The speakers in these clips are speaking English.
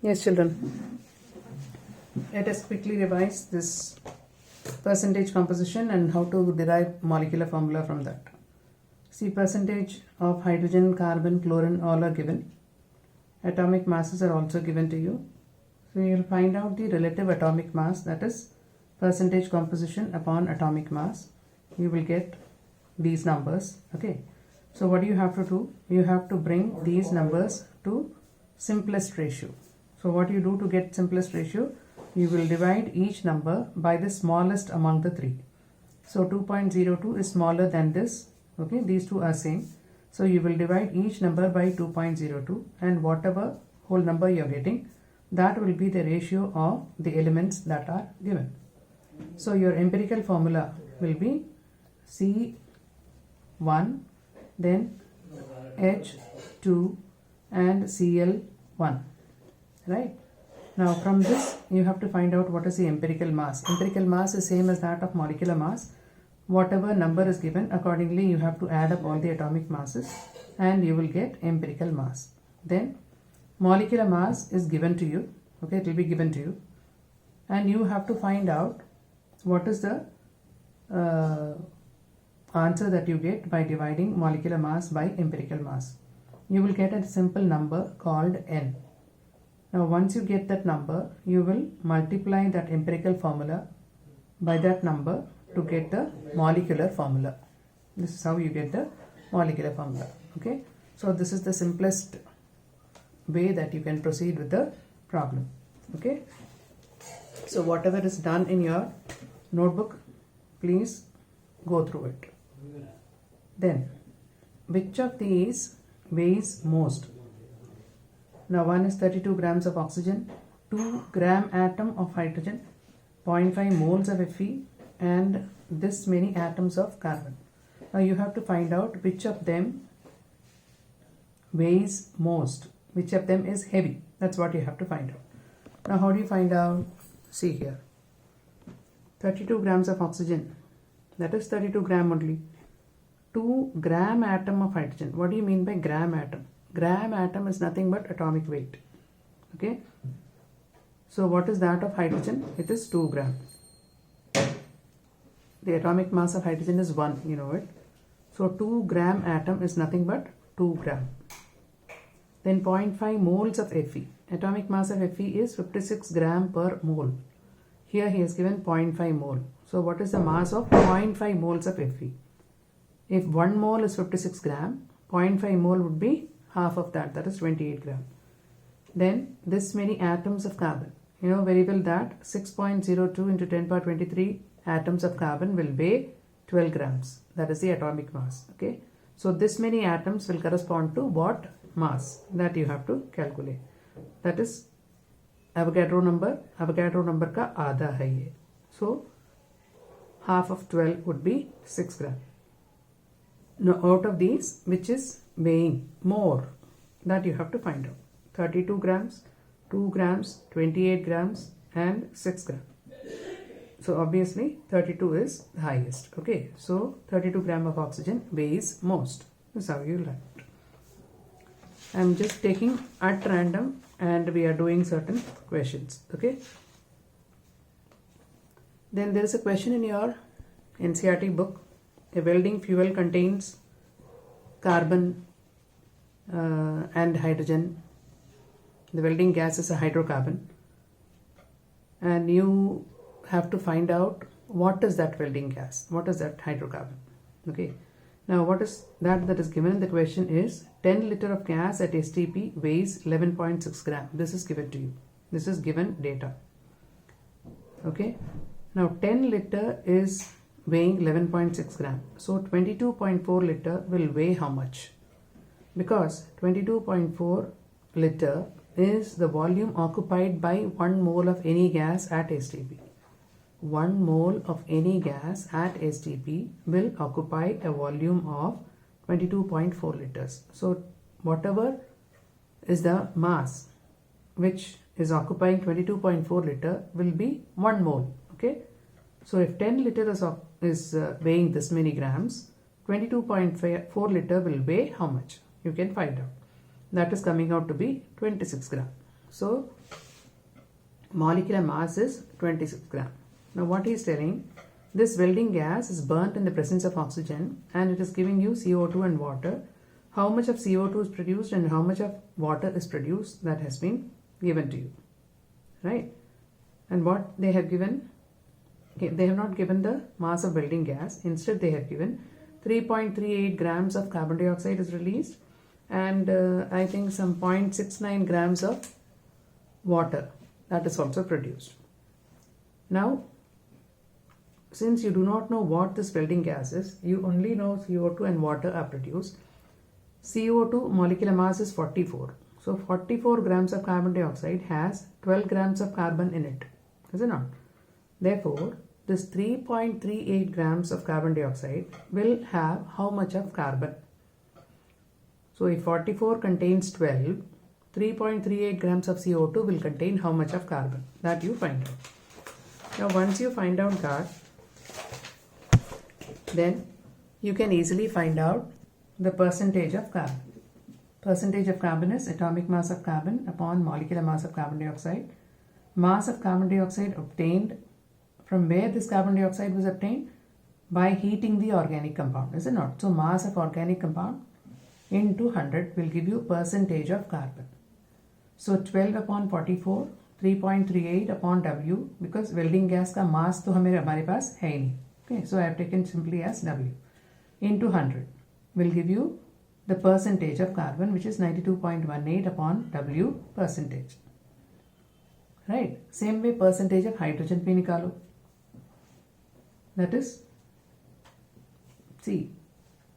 Yes, children. Let us quickly revise this percentage composition and how to derive molecular formula from that. See, percentage of hydrogen, carbon, chlorine all are given. Atomic masses are also given to you. So you will find out the relative atomic mass, that is percentage composition upon atomic mass. You will get these numbers. Okay. So what do you have to do? You have to bring these numbers to simplest ratio. So what you do to get simplest ratio? You will divide each number by the smallest among the three. So 2.02 is smaller than this. Okay, these two are same. So you will divide each number by 2.02, and whatever whole number you are getting, that will be the ratio of the elements that are given. So your empirical formula will be C1, then H2 and Cl1. Right? Now from this you have to find out what is the empirical mass. Empirical mass is same as that of molecular mass. Whatever number is given, accordingly you have to add up all the atomic masses and you will get empirical mass. Then molecular mass is given to you. Okay, it will be given to you. And you have to find out what is the answer that you get by dividing molecular mass by empirical mass. You will get a simple number called N. Now once you get that number, you will multiply that empirical formula by that number to get the molecular formula. This is how you get the molecular formula. Okay. So this is the simplest way that you can proceed with the problem. Okay. So whatever is done in your notebook, please go through it. Then, which of these weighs most? Now one is 32 grams of oxygen, 2 gram atom of hydrogen, 0.5 moles of Fe, and this many atoms of carbon. Now you have to find out which of them weighs most, which of them is heavy. That's what you have to find out. Now how do you find out? See here, 32 grams of oxygen, that is 32 gram only. 2 gram atom of hydrogen. What do you mean by gram atom? Gram atom is nothing but atomic weight. Okay. So what is that of hydrogen? It is 2 gram. The atomic mass of hydrogen is 1, you know it. So 2 gram atom is nothing but 2 gram. Then 0.5 moles of Fe. Atomic mass of Fe is 56 gram per mole. Here he has given 0.5 mole. So what is the mass of 0.5 moles of Fe? If 1 mole is 56 gram, 0.5 mole would be half of that, that is 28 gram. Then this many atoms of carbon. You know very well that 6.02 into 10 power 23 atoms of carbon will weigh 12 grams. That is the atomic mass. Okay. So this many atoms will correspond to what mass? That you have to calculate. That is Avogadro number. Avogadro number ka आधा है ये. So half of 12 would be 6 gram. Now out of these, which is weighing more? That you have to find out. 32 grams, 2 grams, 28 grams and 6 grams. So obviously 32 is the highest. Okay. So 32 gram of oxygen weighs most. This is how you learn it. I am just taking at random and we are doing certain questions. Okay. Then there is a question in your NCERT book. A welding fuel contains carbon and hydrogen. The welding gas is a hydrocarbon. And you have to find out what is that welding gas, what is that hydrocarbon. Okay. Now what is that is given in the question is 10 liter of gas at STP weighs 11.6 gram. This is given to you. This is given data. Okay. Now 10 liter is weighing 11.6 gram. So 22.4 liter will weigh how much? Because 22.4 liter is the volume occupied by 1 mole of any gas at STP. 1 mole of any gas at STP will occupy a volume of 22.4 liters. So whatever is the mass which is occupying 22.4 liter will be 1 mole. Okay. So if 10 liter is weighing this many grams, 22.4 liter will weigh how much? You can find out. That is coming out to be 26 gram. So molecular mass is 26 gram. Now what he is telling, this welding gas is burnt in the presence of oxygen and it is giving you CO2 and water. How much of CO2 is produced and how much of water is produced, that has been given to you, right? And what they have given, they have not given the mass of welding gas. Instead they have given 3.38 grams of carbon dioxide is released and I think some 0.69 grams of water that is also produced. Now since you do not know what this welding gas is, you only know CO2 and water are produced. CO2 molecular mass is 44. So 44 grams of carbon dioxide has 12 grams of carbon in it, is it not? Therefore, this 3.38 grams of carbon dioxide will have how much of carbon? So if 44 contains 12, 3.38 grams of CO2 will contain how much of carbon? That you find out. Now once you find out that, then you can easily find out the percentage of carbon. Percentage of carbon is atomic mass of carbon upon molecular mass of carbon dioxide. Mass of carbon dioxide obtained, from where this carbon dioxide was obtained? By heating the organic compound, is it not? So mass of organic compound into 100 will give you percentage of carbon. So 12 upon 44, 3.38 upon W, because welding gas का mass तो हमारे पास है ही नहीं. Okay, so I have taken simply as W into 100 will give you the percentage of carbon, which is 92.18 upon W percentage. Right? Same way percentage of hydrogen भी निकालो. That is, see,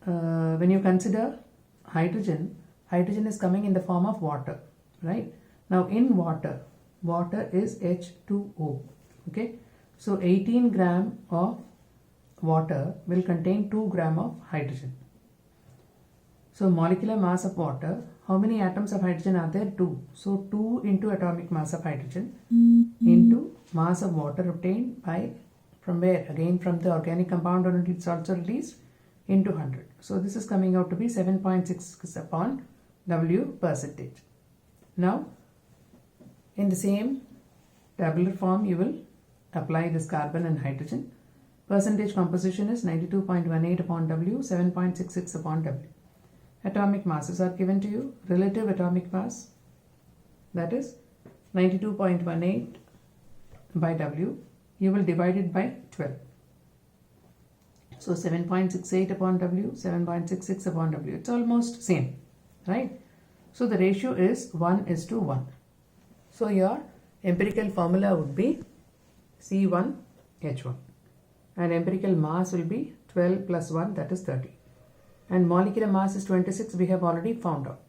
when you consider hydrogen, hydrogen is coming in the form of water, right? Now in water, water is H2O. Okay, so 18 gram of water will contain 2 gram of hydrogen. So molecular mass of water, how many atoms of hydrogen are there? 2. So 2 into atomic mass of hydrogen into mass of water obtained by, from where? Again from the organic compound, or it's also released into 100. So this is coming out to be 7.6 upon W percentage. Now in the same tabular form you will apply this carbon and hydrogen. Percentage composition is 92.18 upon W, 7.66 upon W. Atomic masses are given to you. Relative atomic mass, that is 92.18 by W. You will divide it by 12. So 7.68 upon W, 7.66 upon W. It's almost same, right? So the ratio is 1:1. So your empirical formula would be C1H1. And empirical mass will be 12 plus 1, that is 30. And molecular mass is 26, we have already found out,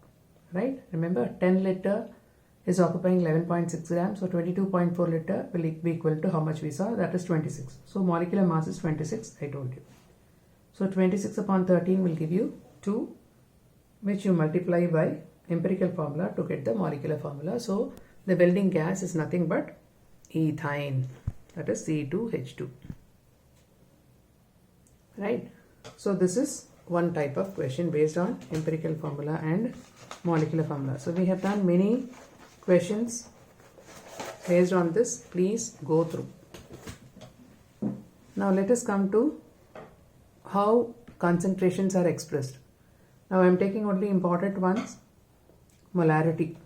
right? Remember, 10 liter is occupying 11.6 grams, so 22.4 liter will be equal to how much we saw, that is 26. So molecular mass is 26, I told you. So 26 upon 13 will give you 2, which you multiply by empirical formula to get the molecular formula. So the welding gas is nothing but ethane, that is C2H2. Right? So this is one type of question based on empirical formula and molecular formula. So we have done many questions based on this. Please go through. Now let us come to how concentrations are expressed. Now I am taking only important ones. Molarity.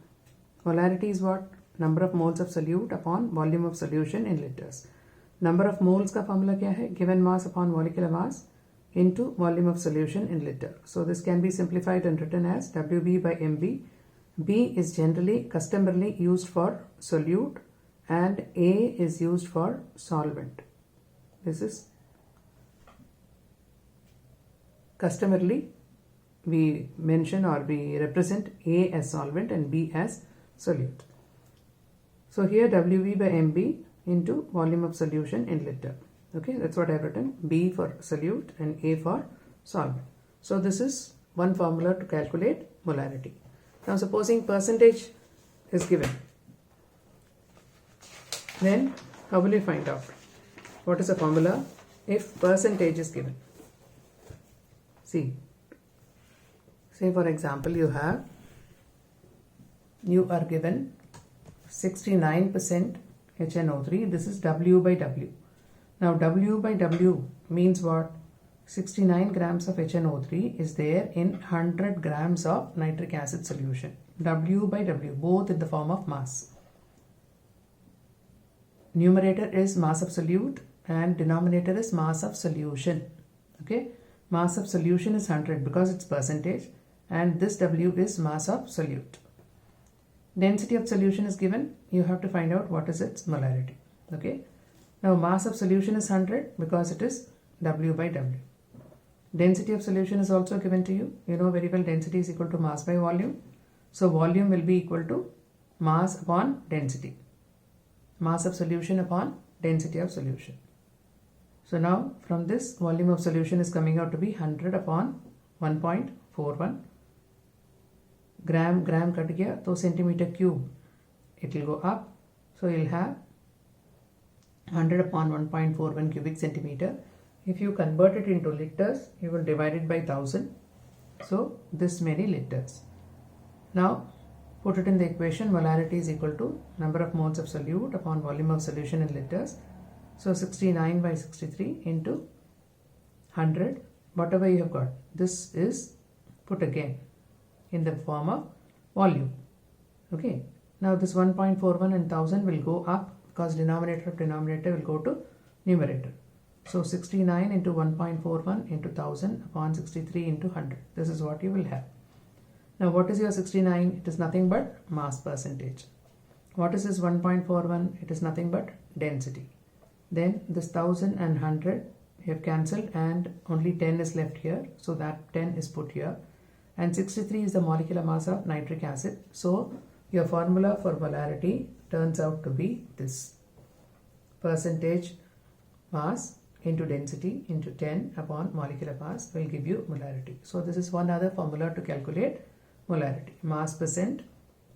Molarity is what? Number of moles of solute upon volume of solution in liters. Number of moles का formula क्या है? Given mass upon molecular mass into volume of solution in liter. So this can be simplified and written as WB by MB. B is generally customarily used for solute and A is used for solvent. This is customarily we mention or we represent A as solvent and B as solute. So here WB by MB into volume of solution in liter. Okay, that's what I have written. B for solute and A for solvent. So this is one formula to calculate molarity. Now supposing percentage is given, then how will you find out? What is the formula if percentage is given? See, say for example you are given 69% HNO3. This is W by W. Now W by W means what? 69 grams of HNO3 is there in 100 grams of nitric acid solution. W by W, both in the form of mass. Numerator is mass of solute and denominator is mass of solution. Okay, mass of solution is 100 because it's percentage, and this W is mass of solute. Density of solution is given. You have to find out what is its molarity. Okay, now mass of solution is 100 because it is W by W. Density of solution is also given to you. You know very well density is equal to mass by volume. So volume will be equal to mass upon density. Mass of solution upon density of solution. So now from this, volume of solution is coming out to be 100 upon 1.41. Gram cut gaya, so centimeter cube, it will go up. So you'll have 100 upon 1.41 cubic centimeter. If you convert it into liters, you will divide it by 1000. So this many liters. Now put it in the equation. Molarity is equal to number of moles of solute upon volume of solution in liters. So 69 by 63 into 100. Whatever you have got, this is put again in the form of volume. Okay. Now this 1.41 and 1000 will go up because denominator of denominator will go to numerator. So 69 into 1.41 into 1000 upon 63 into 100. This is what you will have. Now what is your 69? It is nothing but mass percentage. What is this 1.41? It is nothing but density. Then this 1000 and 100 you have cancelled and only 10 is left here. So that 10 is put here. And 63 is the molecular mass of nitric acid. So your formula for molarity turns out to be this. Percentage mass into density into 10 upon molecular mass will give you molarity. So this is one other formula to calculate molarity. Mass percent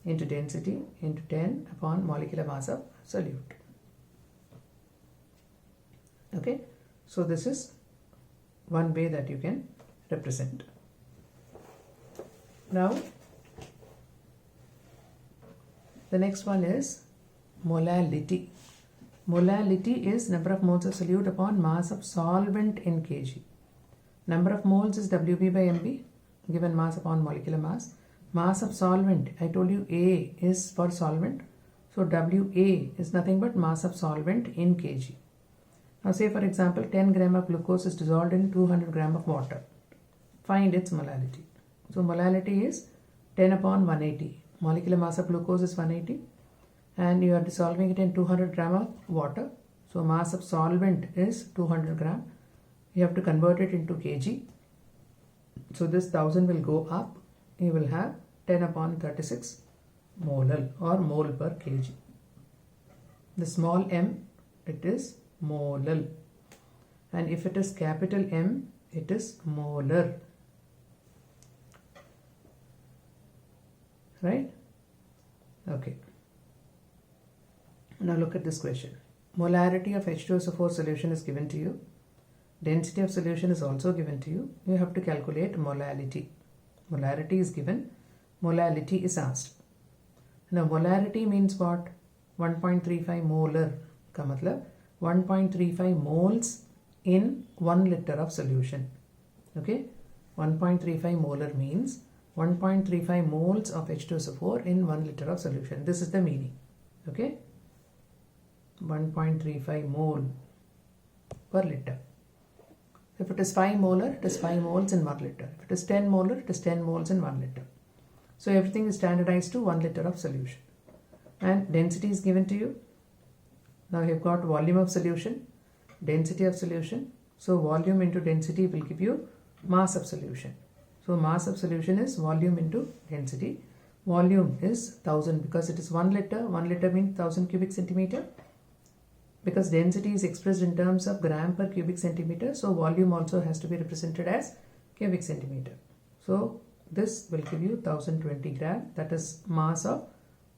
into density into 10 upon molecular mass of solute. Okay. So this is one way that you can represent. Now the next one is molality. Molality is number of moles of solute upon mass of solvent in kg. Number of moles is Wb by Mb, given mass upon molecular mass. Mass of solvent, I told you A is for solvent. So Wa is nothing but mass of solvent in kg. Now say for example 10 gram of glucose is dissolved in 200 gram of water. Find its molality. So molality is 10 upon 180. Molecular mass of glucose is 180. And you are dissolving it in 200 gram of water. So mass of solvent is 200 gram. You have to convert it into kg. So this 1000 will go up. You will have 10 upon 36 molal or mole per kg. The small m, it is molal. And if it is capital M, it is molar. Right? Okay. Now look at this question. Molarity of H2SO4 solution is given to you. Density of solution is also given to you. You have to calculate molality. Molarity is given. Molality is asked. Now molarity means what? 1.35 molar. Ka matlab 1.35 moles in 1 liter of solution. Okay? 1.35 molar means 1.35 moles of H2SO4 in 1 liter of solution. This is the meaning. Okay? 1.35 mole per liter. If it is 5 molar, it is 5 moles in 1 liter. If it is 10 molar, it is 10 moles in 1 liter. So everything is standardized to 1 liter of solution. And density is given to you. Now you have got volume of solution, density of solution. So volume into density will give you mass of solution. So mass of solution is volume into density. Volume is 1000 because it is 1 liter. 1 liter means 1000 cubic centimeter. Because density is expressed in terms of gram per cubic centimeter, so volume also has to be represented as cubic centimeter. So this will give you 1020 gram, that is mass of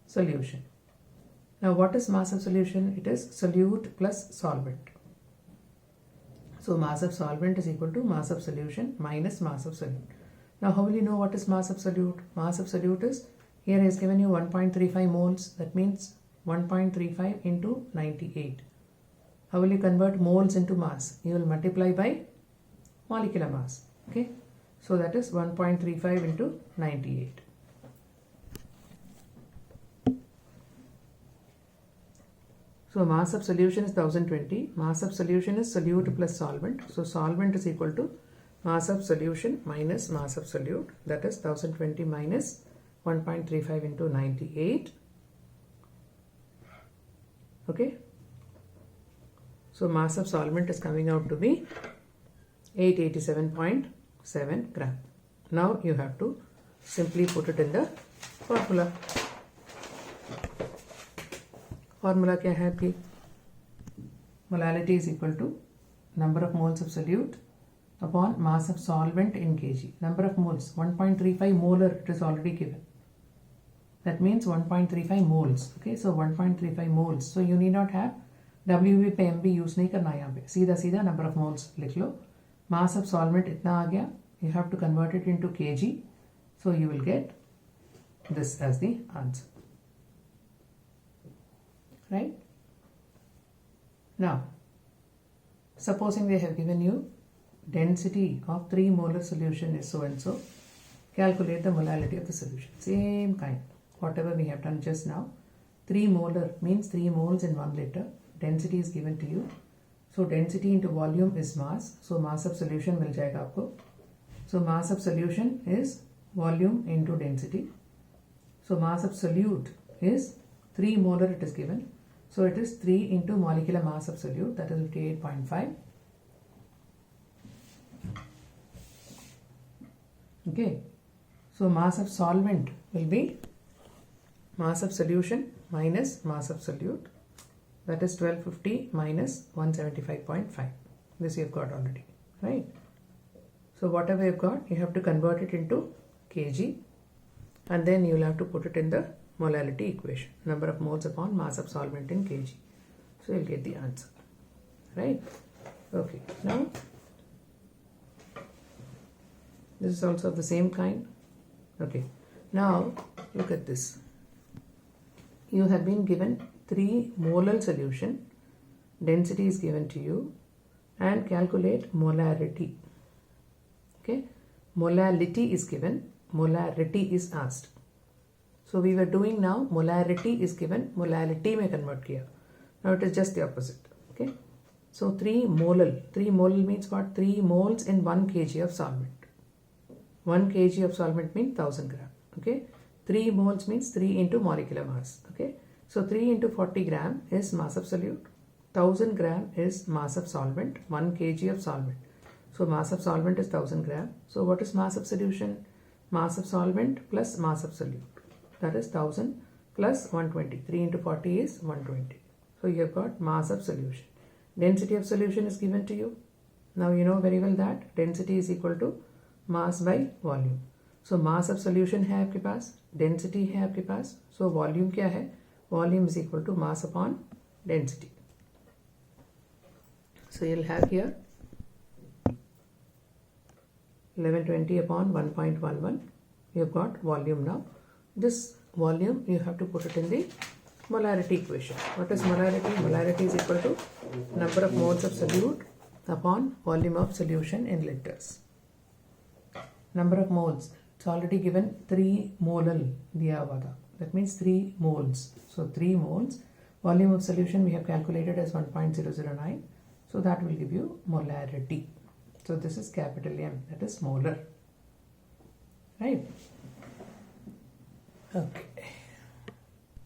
solution. Now what is mass of solution? It is solute plus solvent. So mass of solvent is equal to mass of solution minus mass of solute. Now how will you know what is mass of solute? Mass of solute is, here is given you 1.35 moles, that means 1.35 into 98. How will you convert moles into mass? You will multiply by molecular mass. Okay, so that is 1.35 into 98. So mass of solution is 1020. Mass of solution is solute plus solvent. So solvent is equal to mass of solution minus mass of solute. That is 1020 minus 1.35 into 98. Okay. So mass of solvent is coming out to be 887.7 gram. Now you have to simply put it in the formula. Formula क्या है आपकी? Molality is equal to number of moles of solute upon mass of solvent in kg. Number of moles 1.35 molar, it is already given. That means 1.35 moles. Okay, so 1.35 moles. So you need not have WB पे MB use नहीं करना यहाँ पे, सीधा सीधा number of moles लिख लो. Mass of solvent इतना आ गया. You have to convert it into kg. So you will get this as the answer. Right? Now, supposing they have given you density of 3 molar solution is so and so, calculate the molality of the solution. Same kind, whatever we have done just now. 3 molar means 3 moles in 1 liter. Density is given to you. So density into volume is mass. So mass of solution will jayega aapko. So mass of solution is volume into density. So mass of solute is 3 molar, it is given. So it is 3 into molecular mass of solute, that is 58.5. Okay. So mass of solvent will be mass of solution minus mass of solute, that is 1250 minus 175.5. This you have got already, right? So whatever you have got, you have to convert it into kg, and then you will have to put it in the molality equation, number of moles upon mass of solvent in kg. So you'll get the answer, right? Okay, now this is also of the same kind. Okay, now look at this. You have been given 3 molar solution, density is given to you, and calculate molarity. Okay, molality is given, molarity is asked. So we were doing now, molarity is given, molality mein convert kiya. Now it is just the opposite. Okay. So 3 molar means what? 3 moles in 1 kg of solvent. 1 kg of solvent means 1000 gram. Okay. 3 moles means 3 into molecular mass. Okay. So 3 into 40 gram is mass of solute. 1000 gram is mass of solvent. 1 kg of solvent. So mass of solvent is 1000 gram. So what is mass of solution? Mass of solvent plus mass of solute. That is 1000 plus 120. 3 into 40 is 120. So you have got mass of solution. Density of solution is given to you. Now you know very well that density is equal to mass by volume. So mass of solution है आपके पास, density है आपके पास. So volume क्या है? Volume is equal to mass upon density. So you'll have here 1120 upon 1.11. You have got volume now. This volume you have to put it in the molarity equation. What is molarity? Molarity is equal to number of moles of solute upon volume of solution in liters. Number of moles, it's already given 3 molar diya hua tha. That means 3 moles. So 3 moles. Volume of solution we have calculated as 1.009. So that will give you molarity. So this is capital M, that is molar. Right? Okay.